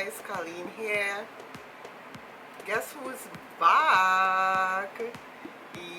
guys, Colleen here. Guess who's back?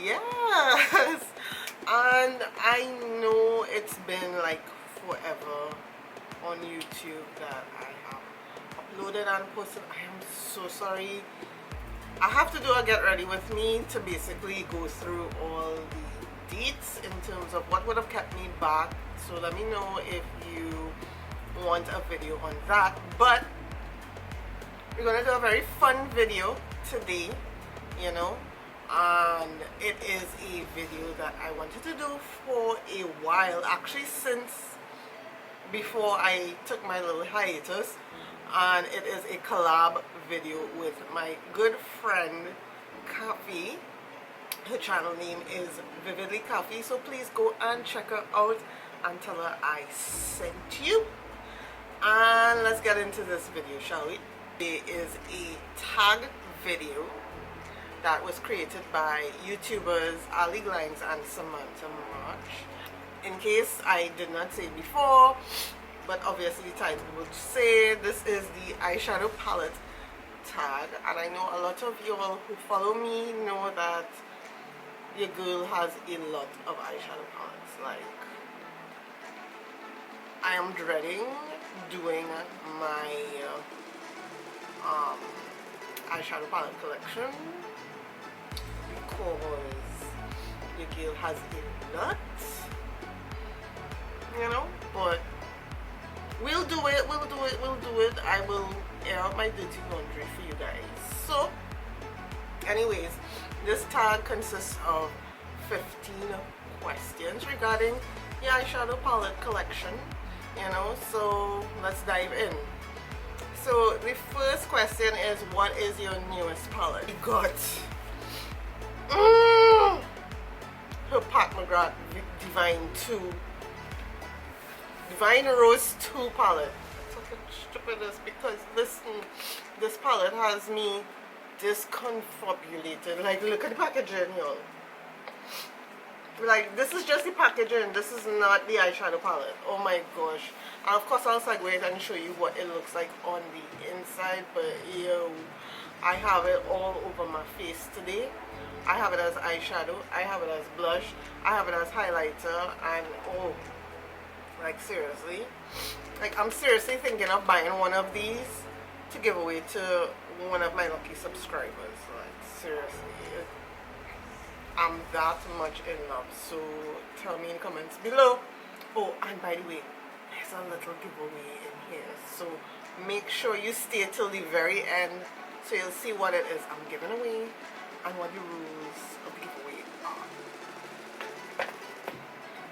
Yes! And I know it's been like forever on YouTube that I have uploaded and posted. I am so sorry. I have to do a get ready with me to basically go through all the dates in terms of what would have kept me back. So let me know if you want a video on that. But we're gonna do a very fun video today, you know, and it is a video that I wanted to do for a while, actually since before I took my little hiatus. And it is a collab video with my good friend Kafi. Her channel name is Vividly Kafi, so please go and check her out and tell her I sent you. And let's get into this video, shall we? It is a tag video that was created by YouTubers Allie, Glines and Samantha. In case I did not say before, but obviously the title would say, this is the eyeshadow palette tag. And I know a lot of you all who follow me know that your girl has a lot of eyeshadow palettes. Like, I am dreading doing my eyeshadow palette collection because your girl has a lot, you know, but we'll do it. I will air out my dirty laundry for you guys. So anyways, this tag consists of 15 questions regarding the eyeshadow palette collection, you know, so let's dive in. So the first question is, what is your newest palette? We got her Pat McGrath Divine Rose 2 palette. It's such a stupidness because this palette has me disconfabulated. Like, look at the packaging, y'all. Like, this is just the packaging. This is not the eyeshadow palette. Oh my gosh. And of course I'll segue and show you what it looks like on the inside. But yo, I have it all over my face today. I have it as eyeshadow, I have it as blush, I have it as highlighter, and oh, like seriously, like I'm seriously thinking of buying one of these to give away to one of my lucky subscribers. Like seriously, I'm that much in love. So tell me in the comments below. Oh, and by the way, there's a little giveaway in here, so make sure you stay till the very end so you'll see what it is I'm giving away and what the rules of the giveaway are.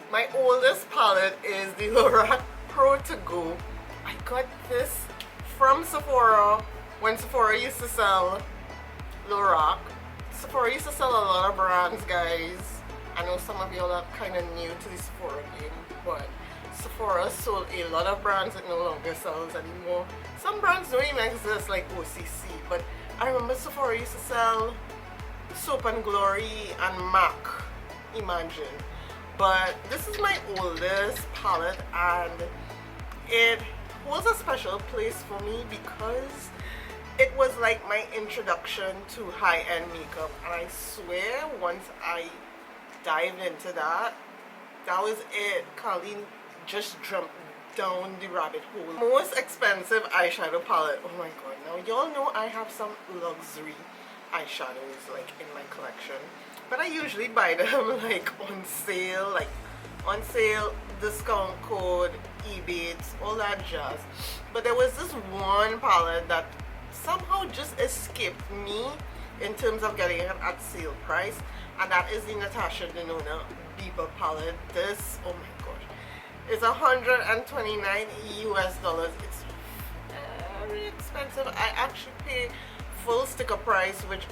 My oldest palette is the Lorac Pro To Go. I got this from Sephora when Sephora used to sell Lorac. Sephora used to sell a lot of brands, guys. I know some of y'all are kind of new to the Sephora game, but Sephora sold a lot of brands that no longer sells anymore. Some brands don't even exist, like OCC, but I remember Sephora used to sell Soap and Glory and MAC, Imagine. But this is my oldest palette and it holds a special place for me because it was like my introduction to high-end makeup, and I swear once I dived into that, that was it. Colleen just jumped down the rabbit hole. Most expensive eyeshadow palette. Oh my god, now y'all know I have some luxury eyeshadows like in my collection, but I usually buy them like on sale, discount code, Ebates, all that jazz. But there was this one palette that somehow just escaped me in terms of getting it at sale price, and that is the Natasha Denona Bieber palette. This, oh my gosh, is $129 US. It's very expensive. I actually pay full sticker price, which,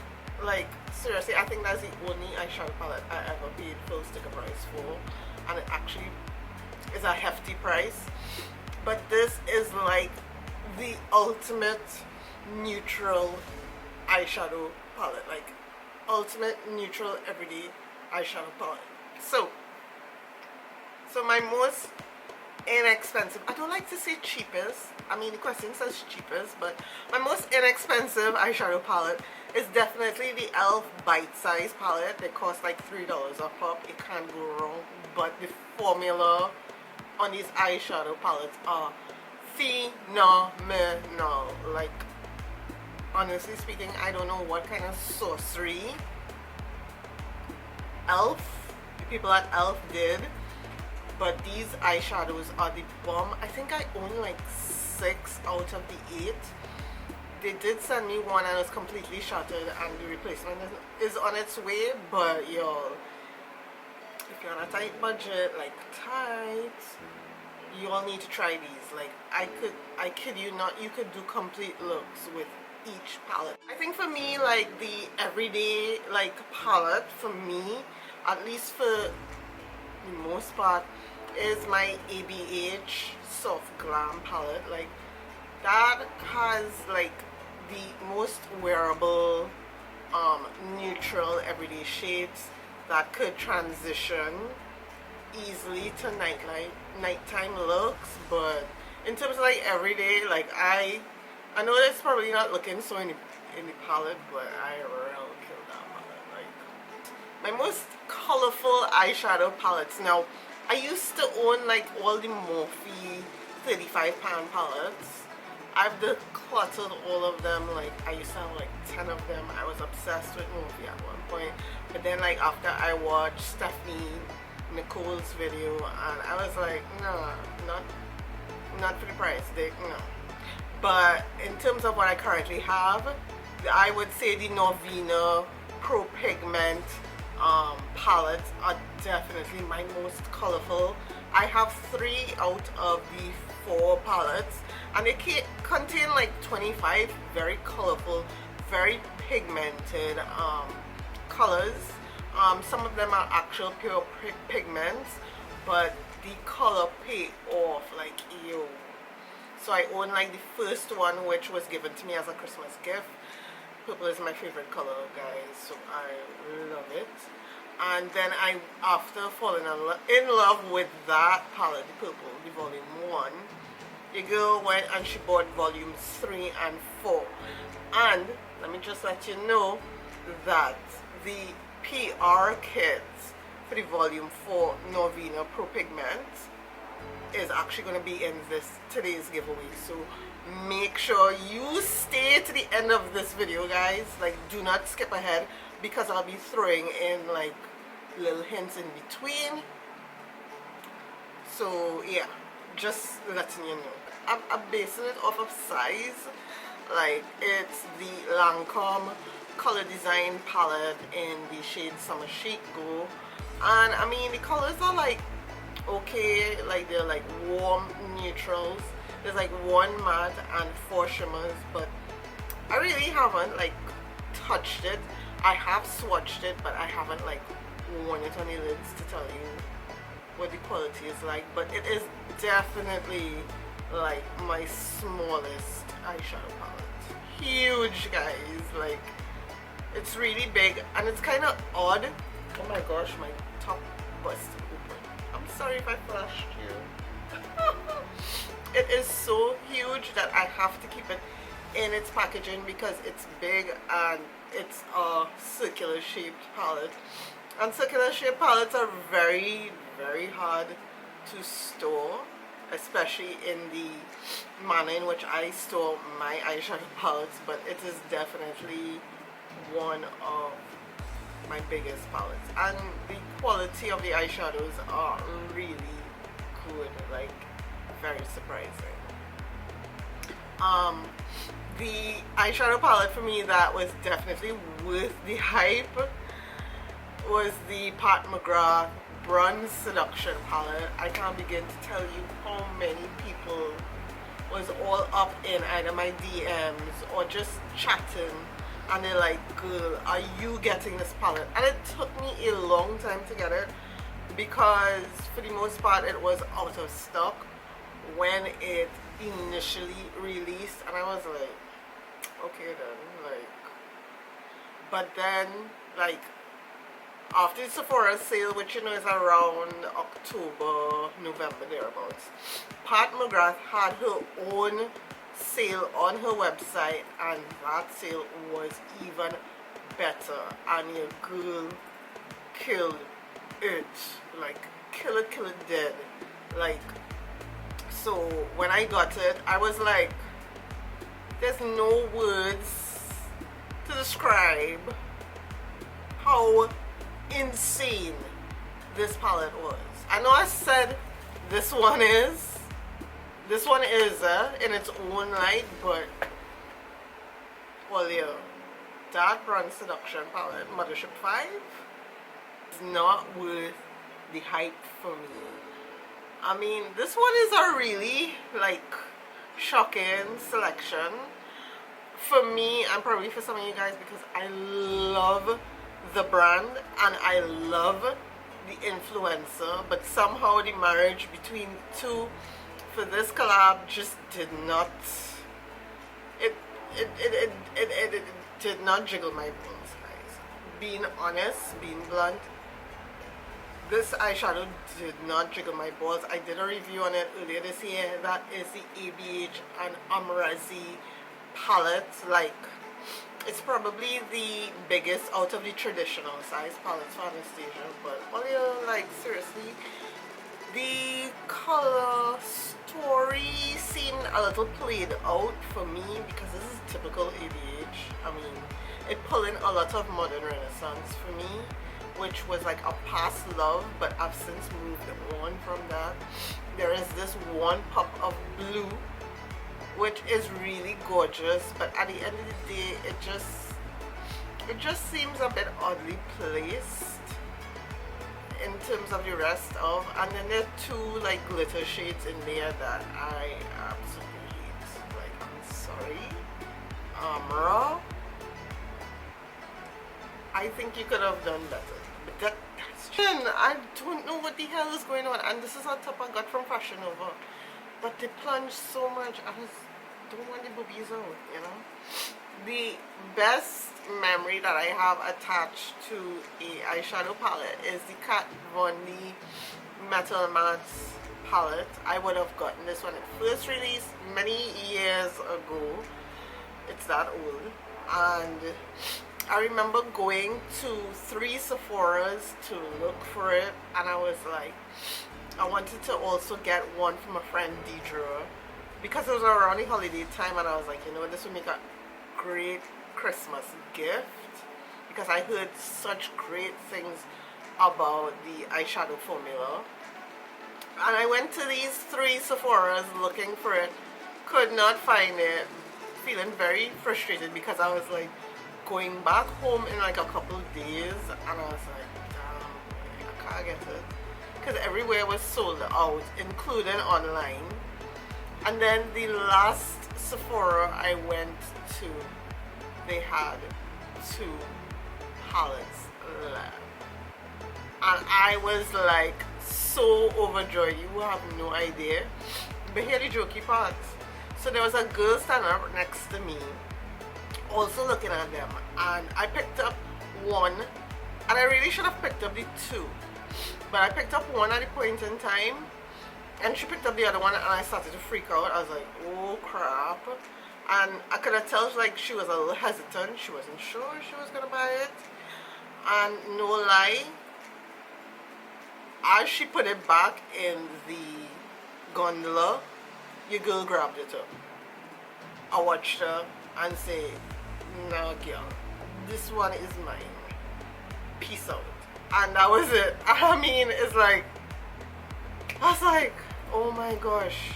like, seriously, I think that's the only eyeshadow palette I ever paid full sticker price for, and it actually is a hefty price. But this is like the ultimate neutral eyeshadow palette, like ultimate neutral everyday eyeshadow palette. So my most inexpensive, I don't like to say cheapest, I mean the question says cheapest, but my most inexpensive eyeshadow palette is definitely the e.l.f. Bite Size palette. They cost like $3 a pop. It can't go wrong. But the formula on these eyeshadow palettes are phenomenal. Like, honestly speaking, I don't know what kind of sorcery e.l.f., the people at e.l.f. did, but these eyeshadows are the bomb. I think I own like 6 out of the 8. They did send me one and it's completely shattered and the replacement is on its way, but y'all, if you're on a tight budget, like tight, you all need to try these. Like, I kid you not, you could do complete looks with each palette. I think for me, like the everyday like palette for me, at least for the most part, is my ABH Soft Glam palette. Like, that has like the most wearable neutral everyday shades that could transition easily to nighttime looks. But in terms of like everyday, like I know it's probably not looking so in the palette, but I will kill that palette. Like, my most colorful eyeshadow palettes. Now, I used to own like all the Morphe 35-pound palettes. I've decluttered all of them. Like, I used to have like 10 of them. I was obsessed with Morphe at one point, but then like after I watched Stephanie Nicole's video, and I was like, no, not for the price. No. But in terms of what I currently have, I would say the Norvina Pro Pigment palettes are definitely my most colorful. I have 3 out of the 4 palettes, and they contain like 25 very colorful, very pigmented colors. Some of them are actual pure pigments, but the color pay off like ew. So I own like the first one, which was given to me as a Christmas gift. Purple is my favorite color, guys, so I love it. And then after falling in love with that palette, the purple, the volume 1, the girl went and she bought volumes 3 and 4. And let me just let you know that the PR kit for the volume 4 Norvina Pro Pigment is actually going to be in today's giveaway. So make sure you stay to the end of this video, guys. Like, do not skip ahead, because I'll be throwing in like little hints in between. So yeah, just letting you know. I'm basing it off of size. Like, it's the Lancome Color Design palette in the shade Summer Chic Go, and I mean the colors are like okay, like they're like warm neutrals. There's like 1 matte and 4 shimmers, but I really haven't like touched it. I have swatched it, but I haven't like worn it on the lids to tell you what the quality is like. But it is definitely like my smallest eyeshadow palette. Huge, guys. Like, it's really big and it's kind of odd. Oh my gosh, my top busted open. I'm sorry if I flashed you. It is so huge that I have to keep it in its packaging because it's big and it's a circular shaped palette. And circular shaped palettes are very, very hard to store, especially in the manner in which I store my eyeshadow palettes, but it is definitely one of my biggest palettes. And the quality of the eyeshadows are really good, like very surprising. The eyeshadow palette for me that was definitely worth the hype was the Pat McGrath Bronze Seduction palette. I can't begin to tell you how many people was all up in either my DMs or just chatting, and they're like, girl, are you getting this palette? And it took me a long time to get it because for the most part it was out of stock when it initially released, and I was like, okay then, like, but then like after the Sephora sale, which you know is around October November thereabouts. Pat McGrath had her own sale on her website, and that sale was even better, and your girl killed it, like kill it dead. Like, so when I got it, I was like, there's no words to describe how insane this palette was. I know I said this one is in its own light, but well, yeah, that Brand Seduction palette, Mothership 5, is not worth the hype for me. I mean, this one is a really like shocking selection for me, and probably for some of you guys, because I love the brand and I love the influencer, but somehow the marriage between the two for this collab just did not, it did not jiggle my bones, guys. Being honest, being blunt, this eyeshadow did not jiggle my balls. I did a review on it earlier this year. That is the ABH and Amrazi palette. Like, it's probably the biggest out of the traditional size palettes for Anastasia, but well, yeah, like seriously, the color story seemed a little played out for me, because this is typical ABH. I mean, it pulled in a lot of modern renaissance for me, which was like a past love, but I've since moved on from that. There is this one pop of blue, which is really gorgeous, but at the end of the day, it just seems a bit oddly placed in terms of the rest of, and then there are two like glitter shades in there that I absolutely hate. Like, I'm sorry, Amra, I think you could have done better. But I don't know what the hell is going on, and this is a top I got from Fashion Nova, but they plunge so much. I just don't want the boobies out, you know. The best memory that I have attached to a eyeshadow palette is the Kat Von D Metal Mattes palette. I would have gotten this when it first released many years ago. It's that old, and I remember going to 3 Sephora's to look for it, and I was like, I wanted to also get one from a friend, Deidre, because it was around the holiday time, and I was like, you know, this would make a great Christmas gift, because I heard such great things about the eyeshadow formula. And I went to these 3 Sephora's looking for it, could not find it, feeling very frustrated, because I was like going back home in like a couple of days, and I was like, damn, I can't get it, because everywhere was sold out, including online. And then the last Sephora I went to, they had 2 palettes left, and I was like so overjoyed, you have no idea. But here the jokey part. So there was a girl standing up next to me, also looking at them, and I picked up one, and I really should have picked up the 2, but I picked up one at the point in time, and she picked up the other one, and I started to freak out. I was like, oh crap. And I could have tell like she was a little hesitant, she wasn't sure she was gonna buy it. And no lie, as she put it back in the gondola, your girl grabbed it up. I watched her and say, no girl, this one is mine, peace out. And that was it. I mean, it's like, I was like, oh my gosh.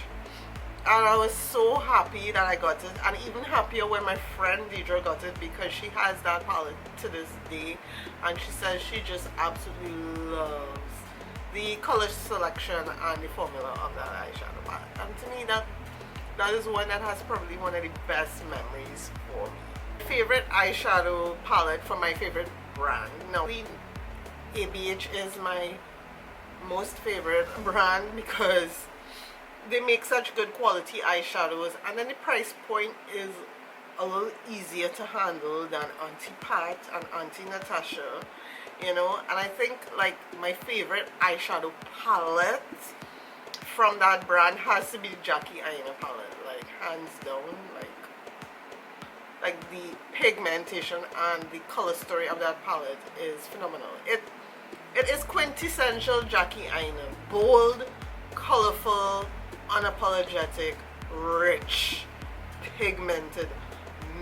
And I was so happy that I got it, and even happier when my friend Deidre got it, because she has that palette to this day, and she says she just absolutely loves the color selection and the formula of that eyeshadow palette. And to me, that is one that has probably one of the best memories for me. Favorite eyeshadow palette from my favorite brand. Now, ABH is my most favorite brand, because they make such good quality eyeshadows, and then the price point is a little easier to handle than Auntie Pat and Auntie Natasha, you know. And I think like my favorite eyeshadow palette from that brand has to be the Jackie Aina palette, like hands down. Like the pigmentation and the color story of that palette is phenomenal. It is quintessential Jackie Aina. Bold, colorful, unapologetic, rich, pigmented,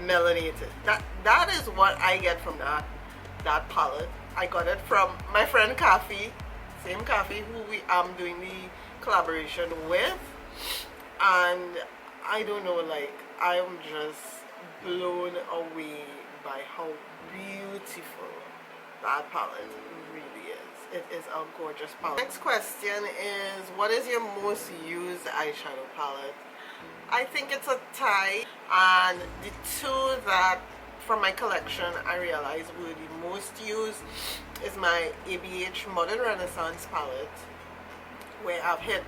melanated. That is what I get from that palette. I got it from my friend Kafi, same Kafi who we am doing the collaboration with, and I don't know, like I am just blown away by how beautiful that palette really is. It is a gorgeous palette. Next question is, what is your most used eyeshadow palette? I think it's a tie, and the two that from my collection I realized were the most used is my ABH Modern Renaissance palette, where I've hit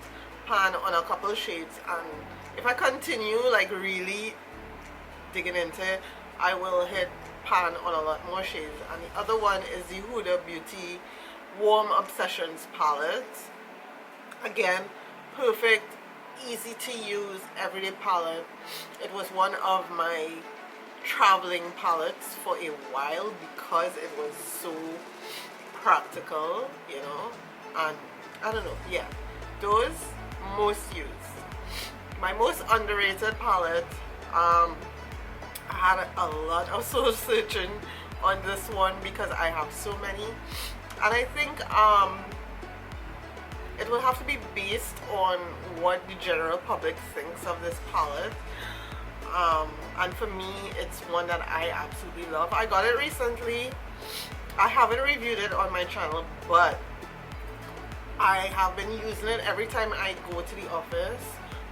pan on a couple shades, and if I continue like really digging into it, I will hit pan on a lot more shades. And the other one is the Huda Beauty Warm Obsessions palette. Again, perfect, easy to use, everyday palette. It was one of my traveling palettes for a while because it was so practical, you know, and I don't know, yeah, those most used. My most underrated palette, I had a lot of soul searching on this one because I have so many, and I think it will have to be based on what the general public thinks of this palette, and for me it's one that I absolutely love. I got it recently. I haven't reviewed it on my channel, but I have been using it every time I go to the office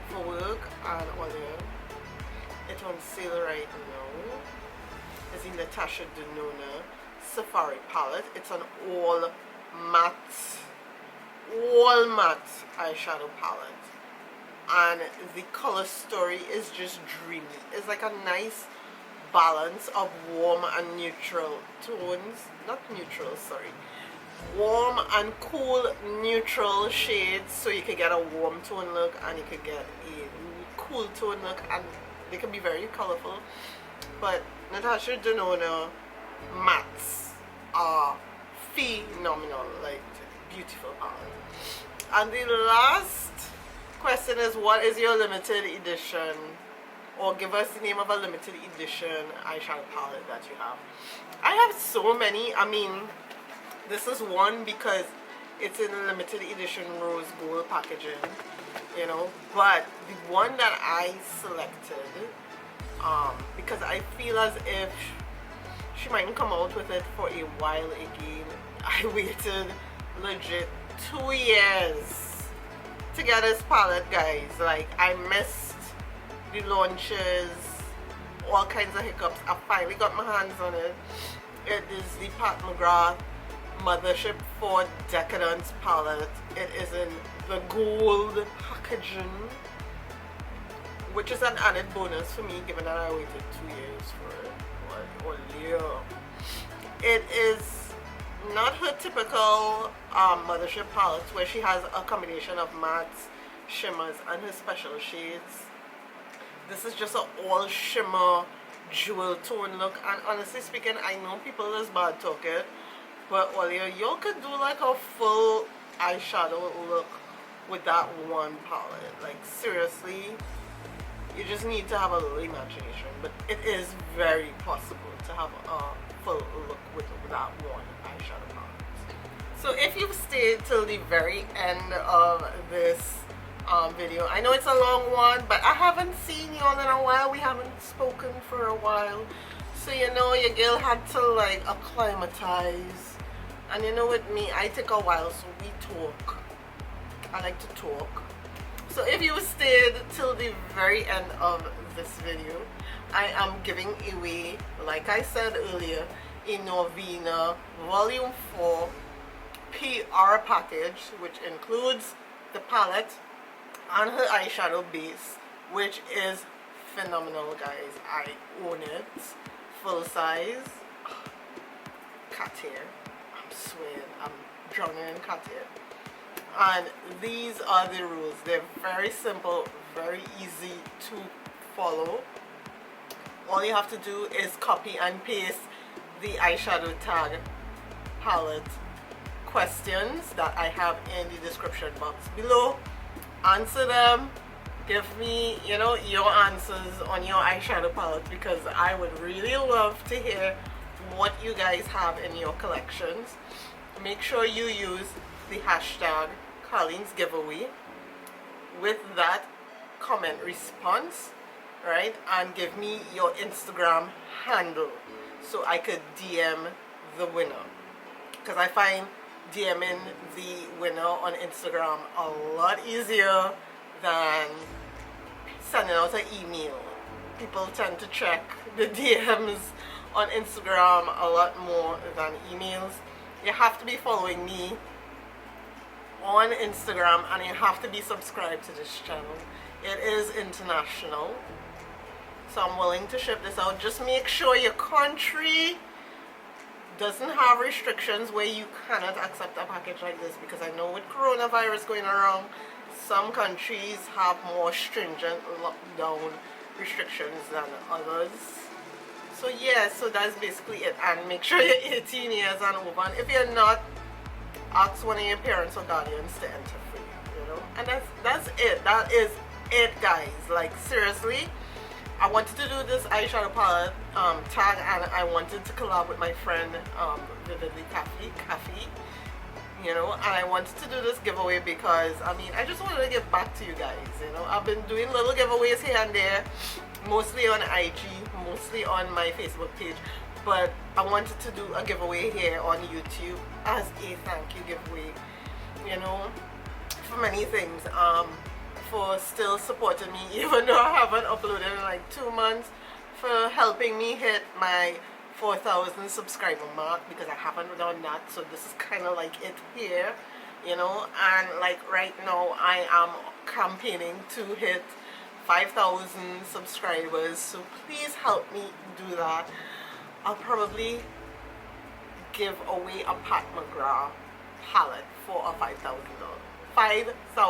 for work, and it's on sale right now. It's the Natasha Denona Safari palette. It's an all matte eyeshadow palette, and the color story is just dreamy. It's like a nice balance of warm and neutral tones, not neutral, sorry, warm and cool neutral shades, so you could get a warm tone look and you could get a cool tone look, and they can be very colorful. But Natasha Denona mattes are phenomenal, like beautiful palette. And the last question is, what is your limited edition, or give us the name of a limited edition eyeshadow palette that you have? I have so many. I mean, this is one because it's in limited edition rose gold packaging, you know, but the one that I selected, because I feel as if she mightn't come out with it for a while again. I waited legit 2 years to get this palette, guys. Like, I missed the launches, all kinds of hiccups. I finally got my hands on it. It is the Pat McGrath Mothership for Decadence palette. It is in the gold packaging, which is an added bonus for me given that I waited 2 years for it, or year. It is not her typical Mothership palette where she has a combination of mattes, shimmers, and her special shades. This is just an all shimmer jewel tone look, and honestly speaking, I know people is bad talking, but earlier y'all could do like a full eyeshadow look with that one palette. Like, seriously, you just need to have a little imagination, but it is very possible to have a full look with that one eyeshadow palette. So if you've stayed till the very end of this video, I know it's a long one, but I haven't seen y'all in a while. We haven't spoken for a while, so you know, your girl had to like acclimatize, and you know, with me, I take a while, so we talk. I like to talk. So if you stayed till the very end of this video, I am giving away, like I said earlier, a Norvina Volume 4 PR package, which includes the palette and her eyeshadow base, which is phenomenal, guys. I own it, full size. Cat hair, I'm sweating, I'm drowning in cat hair. And these are the rules. They're very simple, very easy to follow. All you have to do is copy and paste the eyeshadow tag palette questions that I have in the description box below. Answer them. Give me, you know, your answers on your eyeshadow palette, because I would really love to hear what you guys have in your collections. Make sure you use the hashtag Glines giveaway with that comment response, right? And give me your Instagram handle so I could DM the winner, because I find DMing the winner on Instagram a lot easier than sending out an email. People tend to check the DMs on Instagram a lot more than emails. You have to be following me on Instagram, and you have to be subscribed to this channel. It is international, so I'm willing to ship this out. Just make sure your country doesn't have restrictions where you cannot accept a package like this, because I know with coronavirus going around, some countries have more stringent lockdown restrictions than others. So yeah, so that's basically it. And make sure you're 18 years and over, and if you're not, ask one of your parents or guardians to enter for you, you know. And that's it. That is it, guys. Like, seriously, I wanted to do this eyeshadow palette tag, and I wanted to collab with my friend Vividly Kafi, you know, and I wanted to do this giveaway because, I mean, I just wanted to give back to you guys, you know. I've been doing little giveaways here and there, mostly on IG, mostly on my Facebook page, but I wanted to do a giveaway here on YouTube as a thank you giveaway, you know, for many things. For still supporting me even though I haven't uploaded in like 2 months, for helping me hit my 4,000 subscriber mark, because I haven't done that. So this is kind of like it here, you know. And like right now I am campaigning to hit 5,000 subscribers, so please help me do that. I'll probably give away a Pat McGrath palette for a $5,000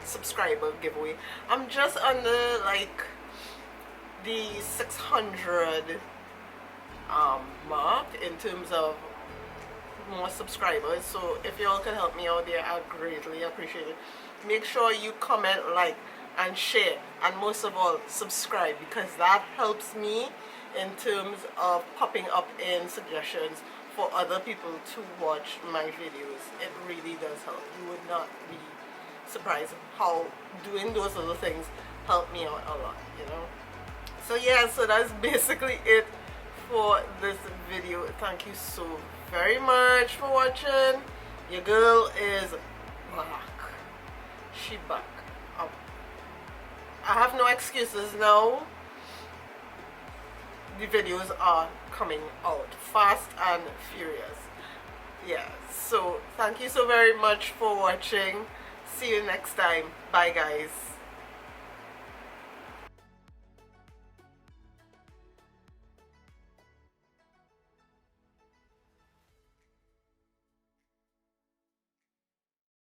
subscriber giveaway. I'm just under like the 600 mark in terms of more subscribers, so if y'all can help me out there, I'd greatly appreciate it. Make sure you comment, like, and share, and most of all subscribe, because that helps me in terms of popping up in suggestions for other people to watch my videos. It really does help. You would not be surprised how doing those little things help me out a lot, you know. So yeah, so that's basically it for this video. Thank you so very much for watching. Your girl is back. She back. I have no excuses now. The videos are coming out fast and furious. Yeah, so thank you so very much for watching. See you next time. Bye, guys.